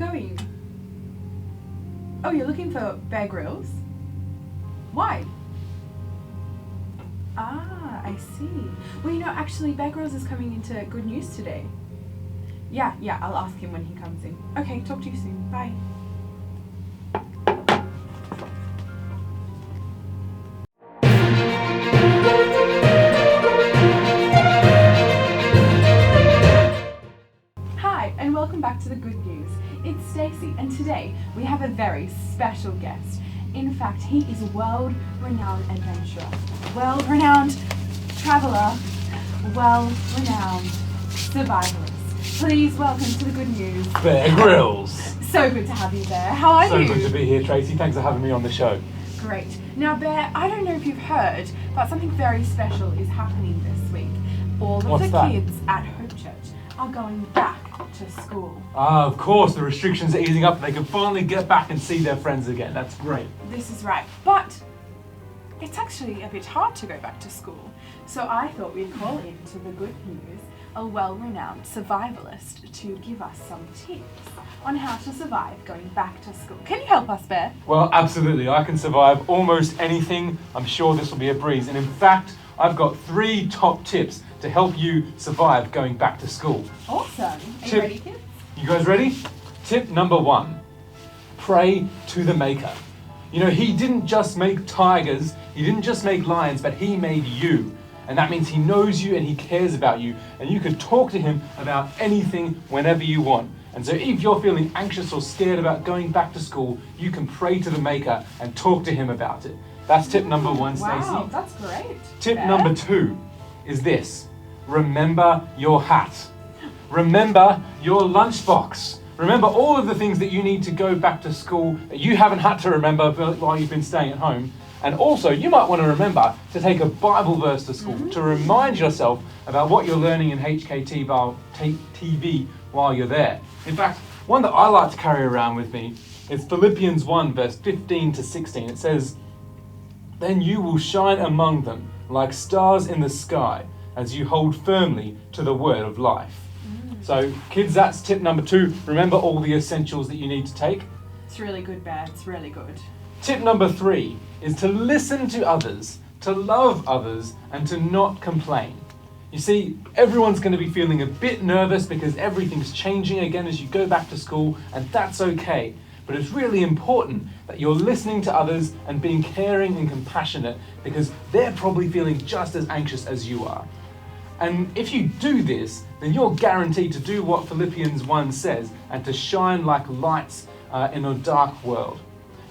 going? Oh, you're looking for Bear Grylls? Why? Ah, I see. Well, actually, Bear Grylls is coming into Good News today. Yeah, I'll ask him when he comes in. Okay, talk to you soon. Bye. Hi, and welcome back to the Good News. It's Stacey, and today we have a very special guest. In fact, he is a world-renowned adventurer, world-renowned traveller, world-renowned survivalist. Please welcome to the Good News, Bear Grylls. So good to have you there. How are you? So good to be here, Tracy. Thanks for having me on the show. Great. Now, Bear, I don't know if you've heard, but something very special is happening this week. All of What's the that? kids at Hope Church are going back to school. Ah, of course, the restrictions are easing up and they can finally get back and see their friends again. That's great. This is right. But it's actually a bit hard to go back to school. So I thought we'd call in to the Good News a well-renowned survivalist to give us some tips on how to survive going back to school. Can you help us, Bear? Well, absolutely. I can survive almost anything. I'm sure this will be a breeze. And in fact, I've got 3 top tips to help you survive going back to school. Awesome. Are you ready, kids? You guys ready? Tip number 1, pray to the Maker. He didn't just make tigers, he didn't just make lions, but he made you. And that means he knows you and he cares about you. And you can talk to him about anything whenever you want. And so if you're feeling anxious or scared about going back to school, you can pray to the Maker and talk to him about it. That's tip number 1, Stacey. Wow, that's great. Tip Bear. number 2 is this. Remember your hat. Remember your lunchbox. Remember all of the things that you need to go back to school that you haven't had to remember while you've been staying at home. And also, you might want to remember to take a Bible verse to school to remind yourself about what you're learning in HKTV while you're there. In fact, one that I like to carry around with me is Philippians 1, verse 15 to 16. It says, "Then you will shine among them like stars in the sky as you hold firmly to the word of life." So, kids, that's tip number 2. Remember all the essentials that you need to take. It's really good, Bear. It's really good. Tip number 3 is to listen to others, to love others, and to not complain. You see, everyone's going to be feeling a bit nervous because everything's changing again as you go back to school, and that's okay. But it's really important that you're listening to others and being caring and compassionate because they're probably feeling just as anxious as you are. And if you do this, then you're guaranteed to do what Philippians 1 says and to shine like lights in a dark world.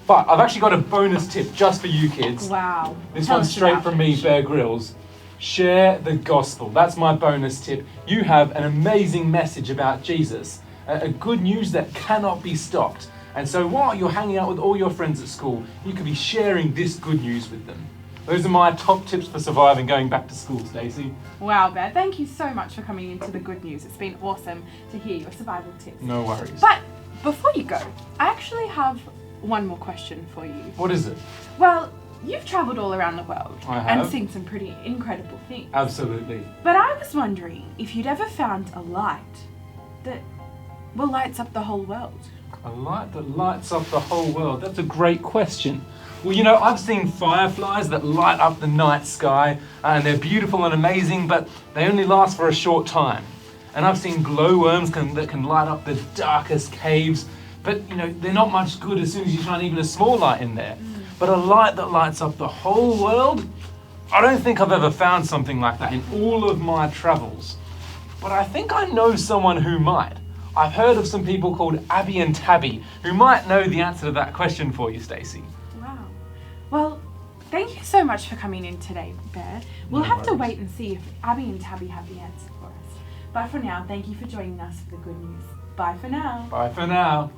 But I've actually got a bonus tip just for you kids. Wow. This Tell one's us straight about from it. me, Bear Grylls. Share the gospel. That's my bonus tip. You have an amazing message about Jesus, a good news that cannot be stopped. And so while you're hanging out with all your friends at school, you could be sharing this good news with them. Those are my top tips for surviving going back to school, Stacey. Wow, Bear. Thank you so much for coming into the Good News. It's been awesome to hear your survival tips. No worries. But before you go, I actually have one more question for you. What is it? Well, you've travelled all around the world I and have. seen some pretty incredible things. Absolutely. But I was wondering if you'd ever found a light that lights up the whole world. A light that lights up the whole world. That's a great question. Well, I've seen fireflies that light up the night sky, and they're beautiful and amazing, but they only last for a short time. And I've seen glowworms that can light up the darkest caves, but they're not much good as soon as you shine even a small light in there. But a light that lights up the whole world, I don't think I've ever found something like that in all of my travels. But I think I know someone who might. I've heard of some people called Abby and Tabby who might know the answer to that question for you, Stacey. Wow. Well, thank you so much for coming in today, Bear. We'll have to wait and see if Abby and Tabby have the answer for us. But for now, thank you for joining us for the Good News. Bye for now. Bye for now.